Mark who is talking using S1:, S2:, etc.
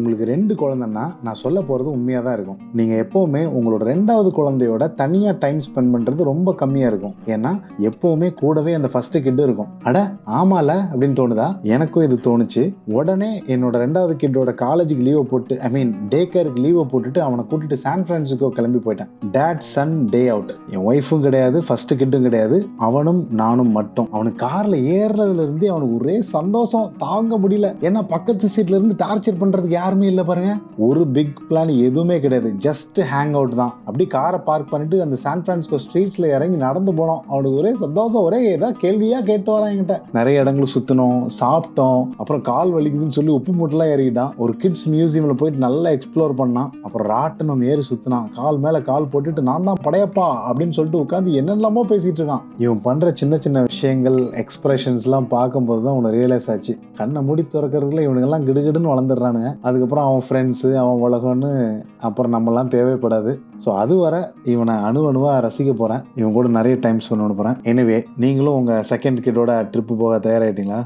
S1: உங்களுக்கு 2 குழந்தைன்னா நான் சொல்ல போகிறது உண்மையாக தான் இருக்கும். நீங்கள் எப்போவுமே உங்களோட 2வது குழந்தையோட தனியாக டைம் ஸ்பெண்ட் பண்ணுறது ரொம்ப கம்மியாக இருக்கும். ஏன்னா எப்போவுமே கூடவே அந்த ஃபஸ்ட்டு கிட்டு இருக்கும். அட ஆமால அப்படின்னு தோணுதா? எனக்கும் இது தோணுச்சு. உடனே என்னோட 2வது கிட்டோட காலேஜுக்கு லீவை போட்டு டே கேருக்கு லீவை போட்டுட்டு அவனை கூட்டிட்டு சான் பிரான்சிஸ்கோ கிளம்பி போயிட்டேன். Dad son day out. என் ஒய்ஃபும் கிடையாது, ஃபர்ஸ்ட் கிட்டும் கிடையாது, அவனும் நானும் மட்டும். அவனுக்கு கார்ல ஏறதுல இருந்து அவனுக்கு ஒரே சந்தோஷம் தாங்க முடியல. ஏன்னா பக்கத்து சீட்ல இருந்து டார்ச்சர் பண்றதுக்கு யாருமே இல்லை பாருங்க. ஒரு பிக் பிளான் எதுவுமே கிடையாது, ஜஸ்ட் ஹேங் அவுட் தான். அப்படி காரை பார்க் பண்ணிட்டு அந்த சான் பிரான்சிஸ்கோ ஸ்ட்ரீட்ஸ்ல இறங்கி நடந்து போனோம். அவனுக்கு ஒரே சந்தோஷம், ஒரே ஏதாவது கேள்வியா கேட்டு வரான் என்கிட்ட. நிறைய இடங்கள் சுத்தினோம், சாப்பிட்டோம், அப்புறம் கால் வலிக்குதுன்னு சொல்லி உப்பு மூட்டெல்லாம் ஏறிக்கிட்டான். ஒரு கிட்ஸ் மியூசியம்ல போயிட்டு நல்லா எக்ஸ்ப்ளோர் பண்ணான். அப்புறம் ராட்டினம் ஏறி சுத்தினான். கால் மேல கால் போட்டுட்டு நான் தான் படையப்பா அப்படின்னு சொல்லிட்டு உட்காந்து என்னெல்லாமோ பேசிட்டு இருக்கான். இவன் பண்ற சின்ன சின்ன விஷயங்கள், எக்ஸ்பிரஷன்ஸ் எல்லாம் பார்க்கும்போது தான் உனக்கு ரியலைஸ் ஆச்சு, கண்ணை மூடி திறக்கிறதுல இவனுங்கெல்லாம் கிடுகிடுன்னு வளர்ந்துடுறானுங்க. அதுக்கப்புறம் அவன் ஃப்ரெண்ட்ஸு, அவன் உலகம்னு அப்புறம் நம்மலாம் தேவைப்படாது. ஸோ அது வர இவனை அணுவா ரசிக்க போகிறேன். இவன் கூட நிறைய டைம் ஸ்பெண்ட் பண்ண போகிறேன். எனிவே, நீங்களும் உங்கள் செகண்ட் கிட்டோட ட்ரிப்பு போக தயாராகிட்டீங்களா?